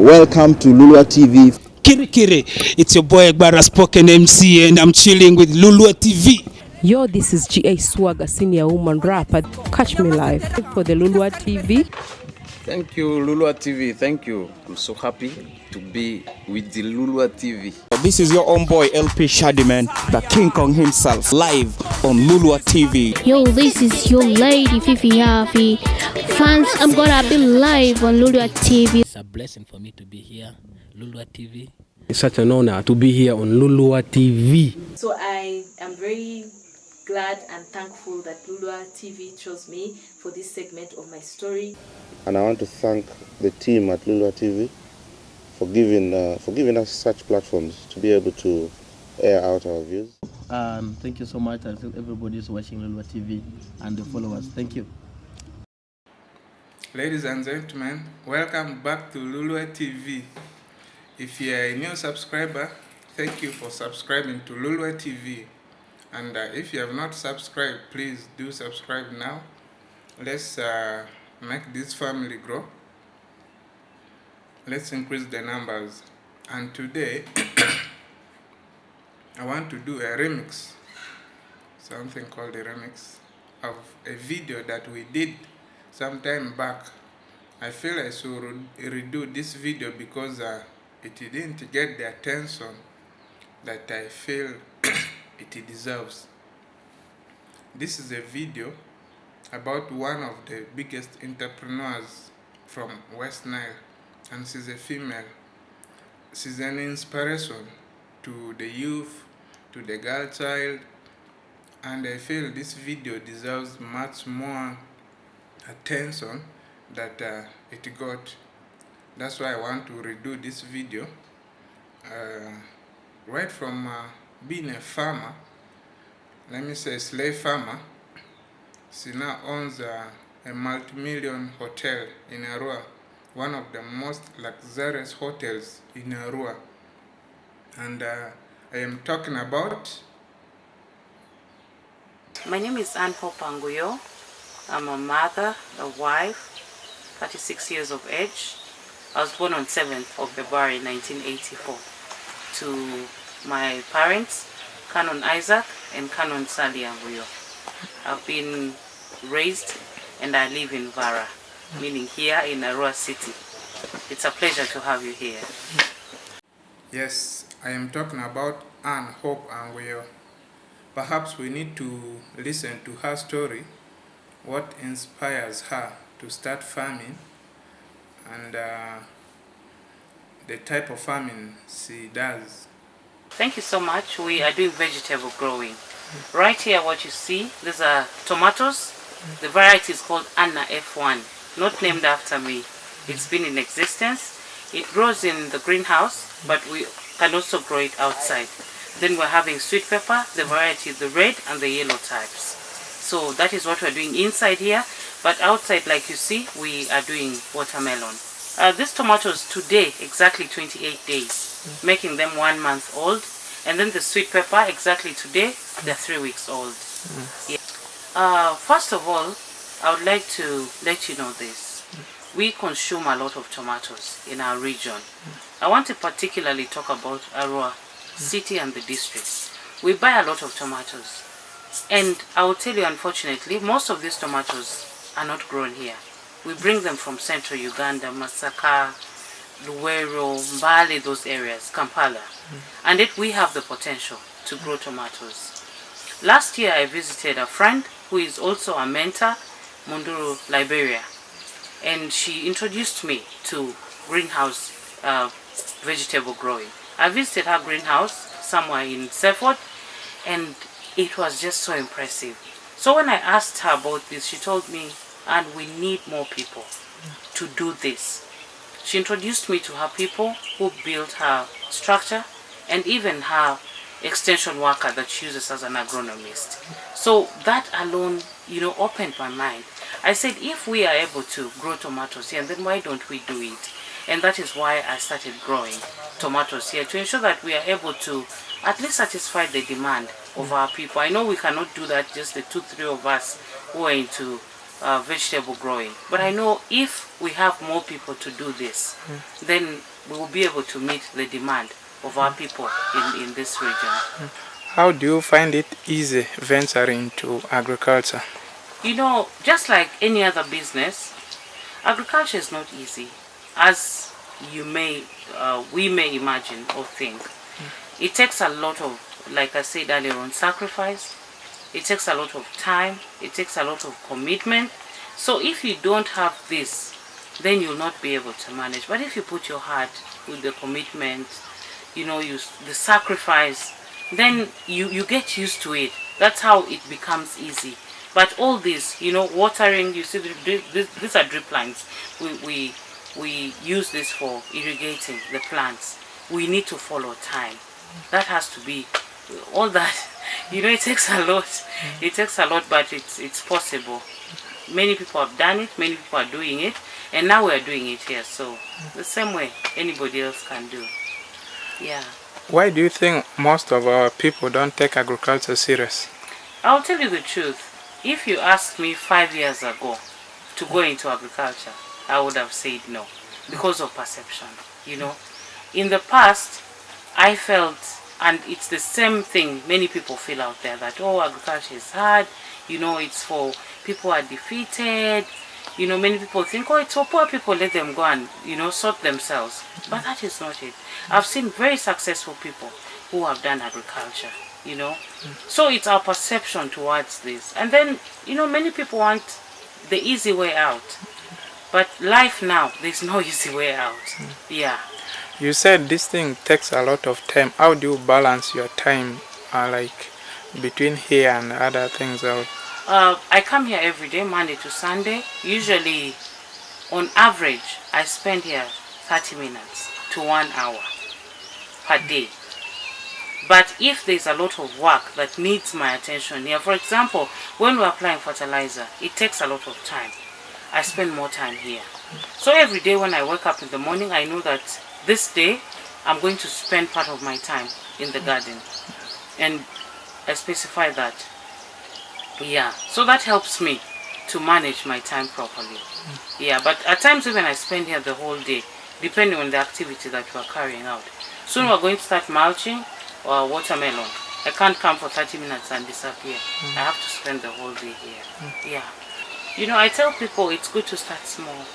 welcome to Lulua TV. Kiri, it's your boy Egbara Spoken MC and I'm chilling with Lulua TV. Yo, this is GA Swagger, senior woman rapper. Catch me live for the Lulua TV. Thank you, Lulua TV. Thank you. I'm so happy to be with the Lulua TV. This is your own boy LP Shadiman, the King Kong himself, live on Lulua TV. Yo, this is your lady Fifi Happy. Fans, I'm gonna be live on Lulua TV. It's a blessing for me to be here, Lulua TV. It's such an honor to be here on Lulua TV. So I am very glad and thankful that Lulua TV chose me for this segment of my story. And I want to thank the team at Lulua TV for giving us such platforms to be able to air out our views. Thank you so much. I think everybody is watching Lulua TV and the followers. Thank you. Ladies and gentlemen, welcome back to Lulua TV. If you are a new subscriber, thank you for subscribing to Lulua TV. And if you have not subscribed, please do subscribe now. Let's make this family grow. Let's increase the numbers. And today, I want to do a remix, something called a remix of a video that we did some time back. I feel I should redo this video because it didn't get the attention that I feel it deserves. This is a video about one of the biggest entrepreneurs from West Nile, and she's a female. She's an inspiration to the youth, to the girl child, and I feel this video deserves much more attention that it got. That's why I want to redo this video. Right from being a farmer, let me say slave farmer, she now owns a multi-million hotel in Arua, one of the most luxurious hotels in Arua. And I am talking about... My name is Anguyo. I'm a mother, a wife, 36 years of age. I was born on 7th of February 1984 to my parents, Canon Isaac and Canon Sally Anguyo. I've been raised and I live in Vara, meaning here in Arua City. It's a pleasure to have you here. Yes, I am talking about Anne Hope Anguyo. Perhaps we need to listen to her story, what inspires her to start farming, and the type of farming she does. Thank you so much. We are doing vegetable growing. Right here what you see, these are tomatoes. The variety is called Anna F1, not named after me. It's been in existence. It grows in the greenhouse, but we can also grow it outside. Then we're having sweet pepper, the variety is the red and the yellow types. So that is what we're doing inside here, but outside, like you see, we are doing watermelon. These tomatoes today, exactly 28 days, making them 1 month old. And then the sweet pepper, exactly today, they're 3 weeks old. Yeah. First of all, I would like to let you know this. We consume a lot of tomatoes in our region. I want to particularly talk about Arua City and the districts. We buy a lot of tomatoes. And I will tell you, unfortunately, most of these tomatoes are not grown here. We bring them from central Uganda, Masaka, Luwero, Mbale, those areas, Kampala. And yet we have the potential to grow tomatoes. Last year I visited a friend who is also a mentor, Munduru, Liberia. And she introduced me to greenhouse vegetable growing. I visited her greenhouse somewhere in Seford, and it was just so impressive. So when I asked her about this, she told me, and we need more people to do this. She introduced me to her people who built her structure and even her extension worker that she uses as an agronomist. So that alone, opened my mind. I said, if we are able to grow tomatoes here, then why don't we do it? And that is why I started growing tomatoes here, to ensure that we are able to at least satisfy the demand of our people. I know we cannot do that, just the 2-3 of us who are into vegetable growing. But I know if we have more people to do this, then we will be able to meet the demand of our people in this region. How do you find it easy venturing into agriculture? You know, just like any other business, agriculture is not easy, as we may imagine or think. It takes a lot of, like I said earlier on, sacrifice. It takes a lot of time. It takes a lot of commitment. So if you don't have this, then you'll not be able to manage. But if you put your heart with the commitment, you know, the sacrifice, then you get used to it. That's how it becomes easy. But all this, you know, watering, you see, these are drip lines. We use this for irrigating the plants. We need to follow time. That has to be, all that, you know, it takes a lot. It takes a lot, but it's possible. Many people have done it, many people are doing it, and now we are doing it here. So the same way anybody else can do. Yeah. Why do you think most of our people don't take agriculture serious? I'll tell you the truth. If you asked me 5 years ago to go into agriculture, I would have said no, because of perception. You know, in the past, I felt, and it's the same thing many people feel out there, that, oh, agriculture is hard, you know, it's for people who are defeated. You know, many people think, oh, it's for poor people, let them go and, you know, sort themselves. But that is not it. I've seen very successful people who have done agriculture, you know. So it's our perception towards this. And then, you know, many people want the easy way out. But life now, there's no easy way out. Yeah. You said this thing takes a lot of time. How do you balance your time, like, between here and other things out? I come here every day, Monday to Sunday. Usually, on average, I spend here 30 minutes to 1 hour per day. But if there's a lot of work that needs my attention here, for example, when we're applying fertilizer, it takes a lot of time. I spend more time here. So every day when I wake up in the morning, I know that this day I'm going to spend part of my time in the garden. And I specify that. Yeah, so that helps me to manage my time properly. Yeah, but at times even I spend here the whole day, depending on the activity that we're carrying out. Soon we're going to start mulching or watermelon. I can't come for 30 minutes and disappear. I have to spend the whole day here. Yeah. You know, I tell people it's good to start small.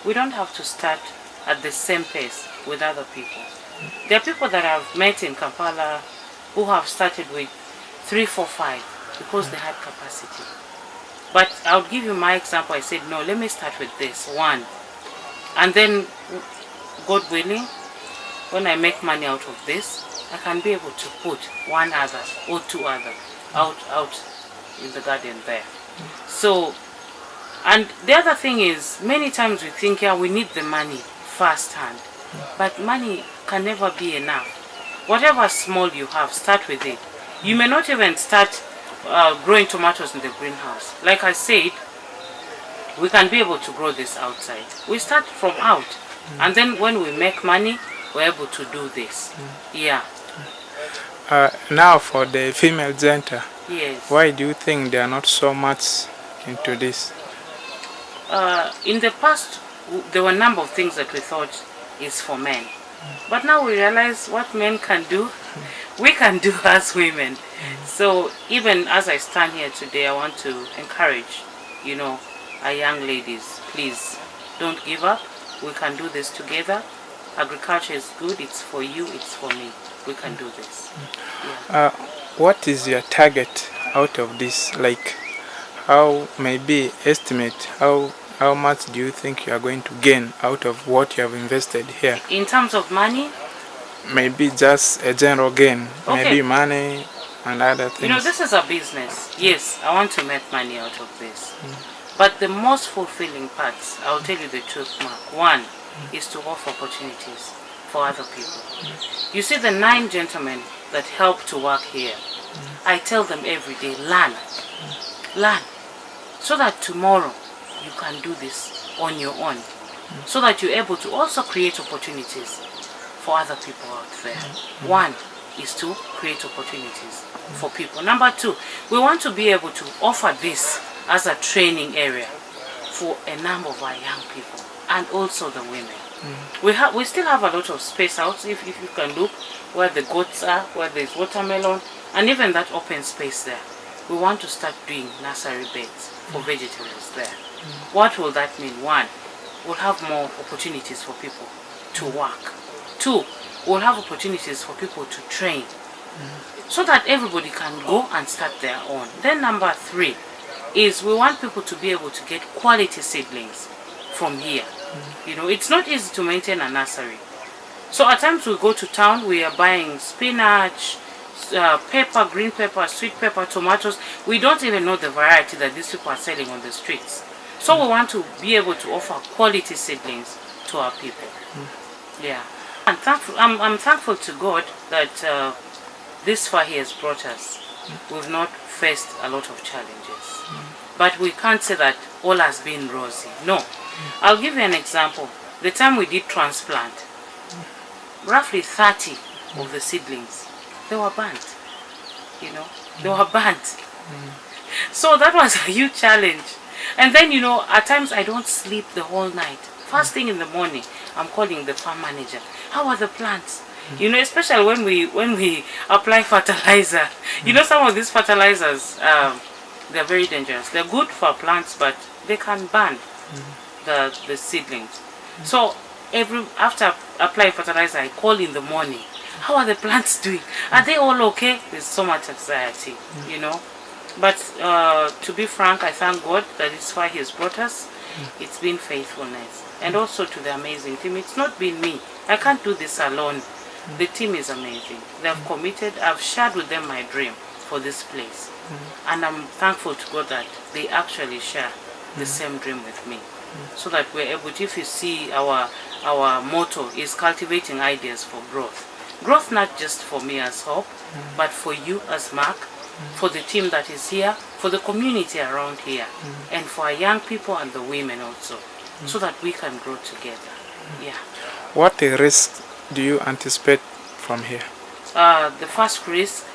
We don't have to start at the same pace with other people. There are people that I've met in Kampala who have started with 3, 4, 5 because they had capacity. But I'll give you my example. I said, no, let me start with this, 1. And then, God willing, when I make money out of this, I can be able to put 1 other or 2 other out in the garden there. So, and the other thing is, many times we think, yeah, we need the money first hand. But money can never be enough. Whatever small you have, start with it. You may not even start growing tomatoes in the greenhouse. Like I said, we can be able to grow this outside. We start from out. And then when we make money, we're able to do this. Yeah. Now for the female gender, yes. Why do you think they are not so much into this? In the past, there were a number of things that we thought is for men. But now we realize what men can do, we can do as women. So even as I stand here today, I want to encourage, you know, our young ladies, please don't give up. We can do this together. Agriculture is good. It's for you. It's for me. We can do this. Yeah. What is your target out of this? Like, how maybe estimate how much do you think you are going to gain out of what you have invested here? In terms of money? Maybe just a general gain. Okay. Maybe money and other things. You know, this is a business. Yes, I want to make money out of this. But the most fulfilling parts, I'll tell you the truth, Mark. 1 is to offer opportunities for other people. You see the 9 gentlemen that help to work here, I tell them every day, learn. Learn. So that tomorrow you can do this on your own. So that you're able to also create opportunities for other people out there. 1 is to create opportunities for people. Number 2, we want to be able to offer this as a training area for a number of our young people and also the women. We still have a lot of space out, if you can look where the goats are, where there's watermelon, and even that open space there. We want to start doing nursery beds for vegetables there. What will that mean? One, we'll have more opportunities for people to work. Two, we'll have opportunities for people to train so that everybody can go and start their own. Then number three is we want people to be able to get quality seedlings from here. You know, it's not easy to maintain a nursery. So at times we go to town, we are buying spinach, pepper, green pepper, sweet pepper, tomatoes. We don't even know the variety that these people are selling on the streets. So we want to be able to offer quality seedlings to our people. Yeah. I'm thankful to God that this far He has brought us. We've not faced a lot of challenges. But we can't say that all has been rosy. No. I'll give you an example. The time we did transplant, roughly 30 of the seedlings, they were burnt. You know, they were burnt. So that was a huge challenge. And then, you know, at times I don't sleep the whole night. First thing in the morning, I'm calling the farm manager. How are the plants? You know, especially when we apply fertilizer. You know, some of these fertilizers, they're very dangerous. They're good for plants, but they can burn the seedlings. So after applying fertilizer, I call in the morning. How are the plants doing? Are they all okay? There's so much anxiety, you know. But to be frank, I thank God that it's why He has brought us. It's been faithfulness. And also to the amazing team. It's not been me. I can't do this alone. The team is amazing. They've committed. I've shared with them my dream for this place. And I'm thankful to God that they actually share the same dream with me. So that we're able to, if you see our motto is cultivating ideas for growth. Growth not just for me as Hope, but for you as Mark, for the team that is here, for the community around here, and for our young people and the women also, so that we can grow together. Yeah. What risk do you anticipate from here? The first risk,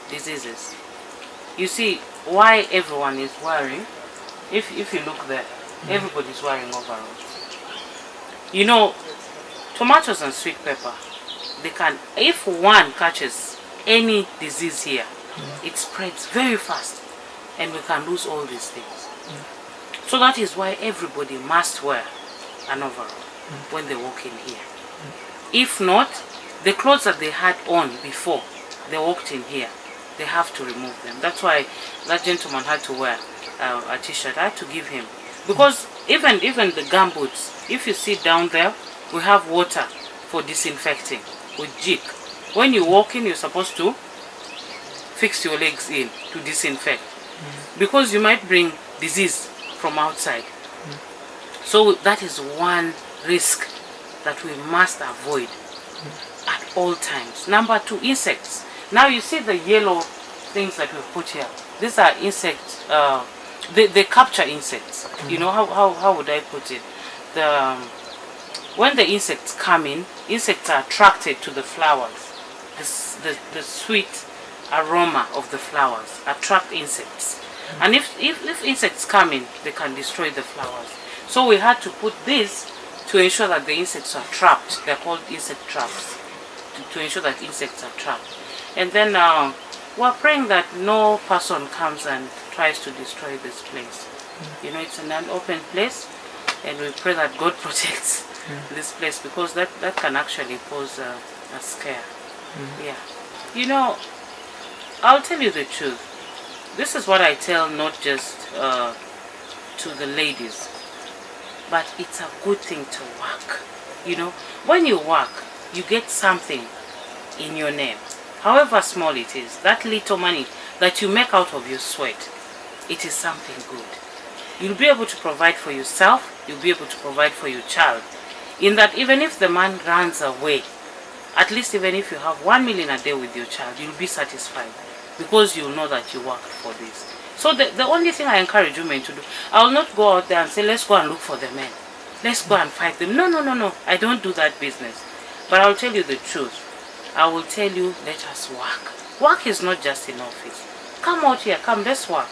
diseases. You see, why everyone is worrying, if you look there, everybody's wearing overalls. You know, tomatoes and sweet pepper, they can, if one catches any disease here, it spreads very fast and we can lose all these things. So that is why everybody must wear an overall when they walk in here. If not, the clothes that they had on before they walked in here, they have to remove them. That's why that gentleman had to wear a t-shirt. I had to give him. Because even the gumboots, if you sit down there, we have water for disinfecting with jig. When you walk in, you're supposed to fix your legs in to disinfect. Because you might bring disease from outside. So that is one risk that we must avoid at all times. Number two, insects. Now you see the yellow things that we put here. These are insects. They capture insects. You know, how would I put it? When the insects come in, insects are attracted to the flowers. The sweet aroma of the flowers attract insects. And if insects come in, they can destroy the flowers. So we had to put this to ensure that the insects are trapped. They're called insect traps. To ensure that insects are trapped. And then we're praying that no person comes and tries to destroy this place. You know, it's an open place, and we pray that God protects this place, because that can actually pose a scare. Yeah. You know, I'll tell you the truth. This is what I tell not just to the ladies, but it's a good thing to work. You know, when you work, you get something in your name. However small it is, that little money that you make out of your sweat, it is something good. You'll be able to provide for yourself, you'll be able to provide for your child. In that, even if the man runs away, at least even if you have 1 million a day with your child, you'll be satisfied, because you'll know that you worked for this. So the only thing I encourage women to do, I will not go out there and say, let's go and look for the men. Let's go and fight them. No. I don't do that business. But I'll tell you the truth. I will tell you, let us work. Work is not just in office. Come out here, come, let's work.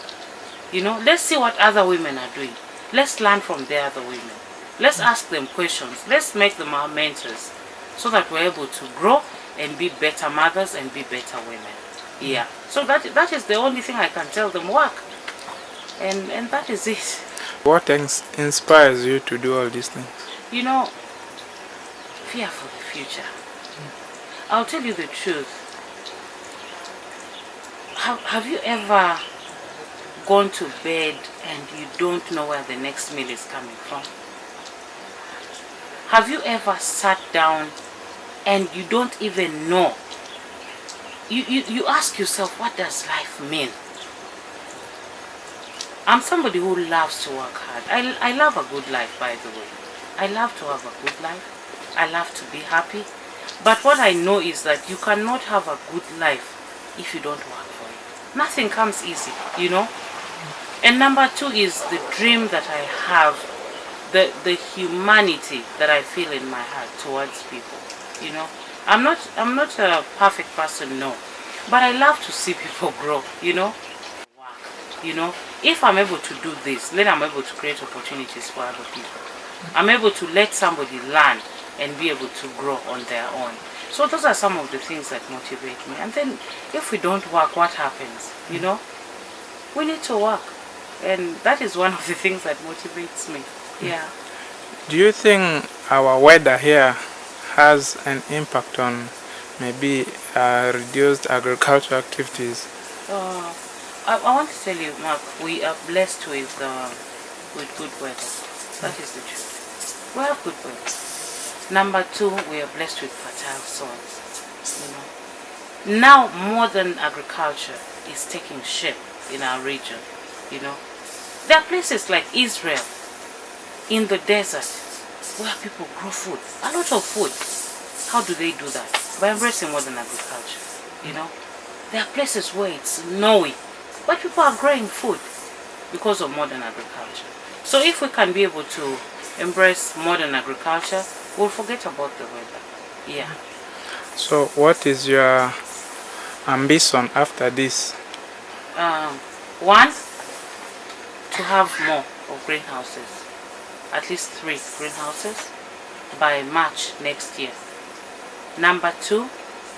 You know, let's see what other women are doing. Let's learn from the other women. Let's ask them questions. Let's make them our mentors so that we're able to grow and be better mothers and be better women. Yeah. So that is the only thing I can tell them, work. And that is it. What inspires you to do all these things? You know, fear for the future. I'll tell you the truth. Have you ever gone to bed and you don't know where the next meal is coming from? Have you ever sat down and you don't even know? You ask yourself, what does life mean? I'm somebody who loves to work hard. I love a good life, by the way. I love to have a good life. I love to be happy. But what I know is that you cannot have a good life if you don't work for it. Nothing comes easy, you know. And number two is the dream that I have, the humanity that I feel in my heart towards people, you know. I'm not a perfect person, no. But I love to see people grow, you know. You know, if I'm able to do this, then I'm able to create opportunities for other people. I'm able to let somebody learn and be able to grow on their own. So those are some of the things that motivate me. And then if we don't work, what happens? You know, we need to work. And that is one of the things that motivates me. Yeah. Do you think our weather here has an impact on maybe reduced agricultural activities? I want to tell you, Mark, we are blessed with good weather. That is the truth. We have good weather. Number two, we are blessed with fertile soils. You know, now modern agriculture is taking shape in our region. You know, there are places like Israel, in the desert, where people grow food, a lot of food. How do they do that? By embracing modern agriculture. You know, there are places where it's snowy, but people are growing food because of modern agriculture. So if we can be able to embrace modern agriculture, we'll forget about the weather. Yeah. So what is your ambition after this? One, to have more of greenhouses, at least 3 greenhouses by March next year. Number two,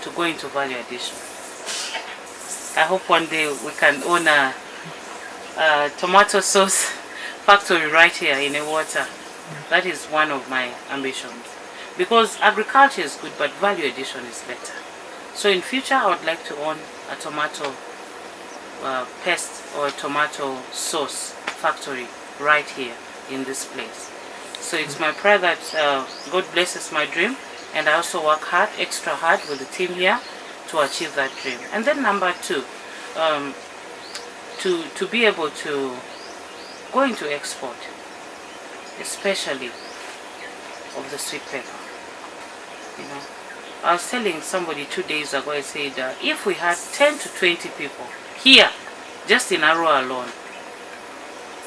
to go into value addition. I hope one day we can own a tomato sauce factory right here in Arua. That is one of my ambitions. Because agriculture is good, but value addition is better. So in future, I would like to own a tomato paste or a tomato sauce factory right here in this place. So it's my prayer that God blesses my dream, and I also work hard, extra hard with the team here to achieve that dream. And then number two, to be able to go into export, especially of the sweet pepper. You know, I was telling somebody 2 days ago, I said if we had 10 to 20 people here, just in Arua alone,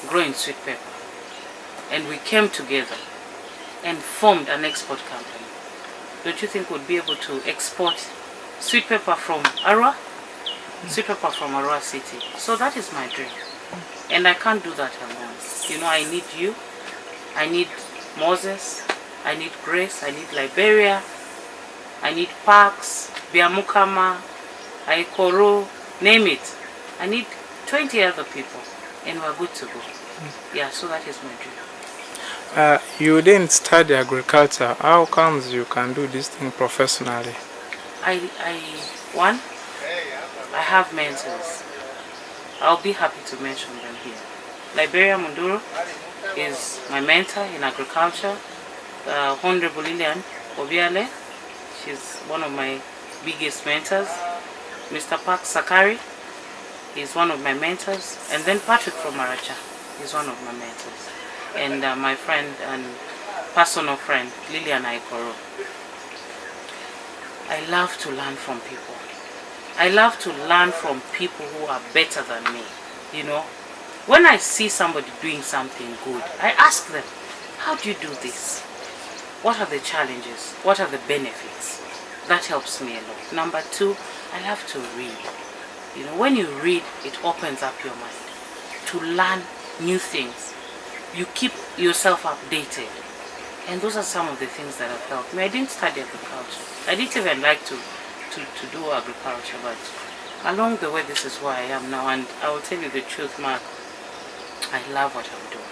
growing sweet pepper, and we came together and formed an export company, don't you think we'd be able to export sweet pepper from Arua? Sweet pepper from Arua City. So that is my dream. And I can't do that alone. You know, I need you. I need Moses. I need Grace. I need Liberia. I need Parks, Biamukama, Aikoro, name it. I need 20 other people, and we're good to go. Yeah, so that is my dream. You didn't study agriculture. How comes you can do this thing professionally? One, I have mentors. I'll be happy to mention them here. Liberia Munduro is my mentor in agriculture. Honorable Lilian Obiale, she's one of my biggest mentors. Mr. Park Sakari is one of my mentors. And then Patrick from Maracha is one of my mentors. And my friend and personal friend, Lilian Aikoro. I love to learn from people. I love to learn from people who are better than me, you know. When I see somebody doing something good, I ask them, how do you do this? What are the challenges? What are the benefits? That helps me a lot. Number two, I love to read. You know, when you read, it opens up your mind to to learn new things. You keep yourself updated. And those are some of the things that have helped me. I didn't study agriculture. I didn't even like to do agriculture, but along the way, this is where I am now. And I will tell you the truth, Mark, I love what I'm doing.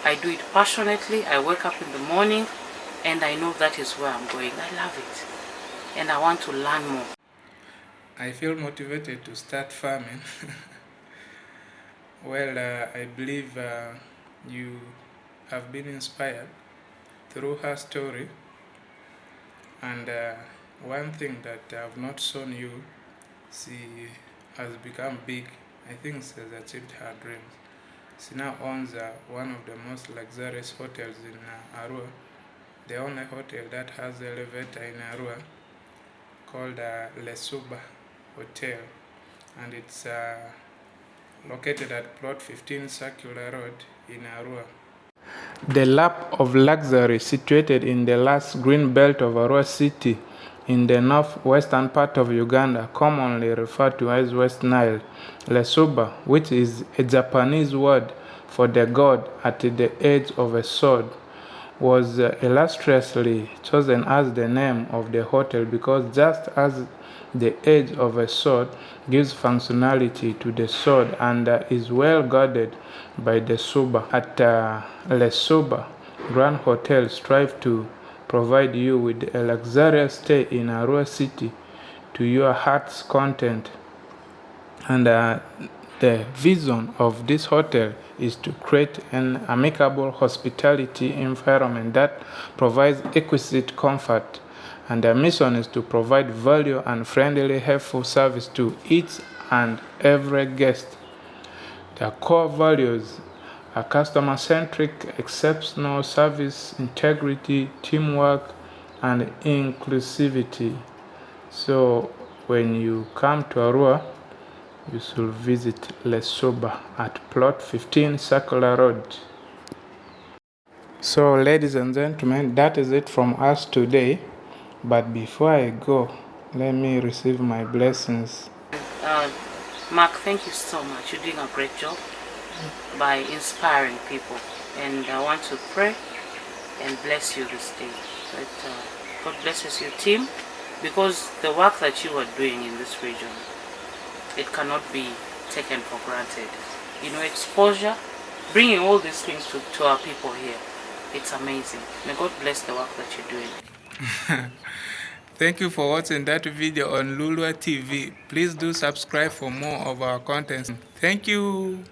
I do it passionately. I wake up in the morning and I know that is where I'm going. I love it. And I want to learn more. I feel motivated to start farming. Well, I believe you have been inspired through her story, and one thing that I've not shown you, she has become big. I think she has achieved her dreams. She now owns one of the most luxurious hotels in Arua, the only hotel that has an elevator in Arua, called Lesuba Hotel, and it's located at plot 15 Circular Road in Arua. The lap of luxury situated in the last green belt of Arua city in the northwestern part of Uganda, commonly referred to as West Nile. Lesuba, which is a Japanese word for the god at the edge of a sword, was illustriously chosen as the name of the hotel because just as the edge of a sword gives functionality to the sword and is well guarded by the Suba. At Lesuba, Grand Hotel strive to provide you with a luxurious stay in Arua city to your heart's content. And the vision of this hotel is to create an amicable hospitality environment that provides exquisite comfort. And their mission is to provide value and friendly, helpful service to each and every guest. Their core values are customer-centric, exceptional service, integrity, teamwork, and inclusivity. So when you come to Arua, you should visit Lesuba at plot 15 Circular Road. So ladies and gentlemen, that is it from us today. But before I go, let me receive my blessings. Mark, thank you so much. You're doing a great job by inspiring people. And I want to pray and bless you this day. That God blesses your team, because the work that you are doing in this region, it cannot be taken for granted. You know, exposure, bringing all these things to our people here, it's amazing. May God bless the work that you're doing. Thank you for watching that video on Lulua TV. Please do subscribe for more of our content. Thank you.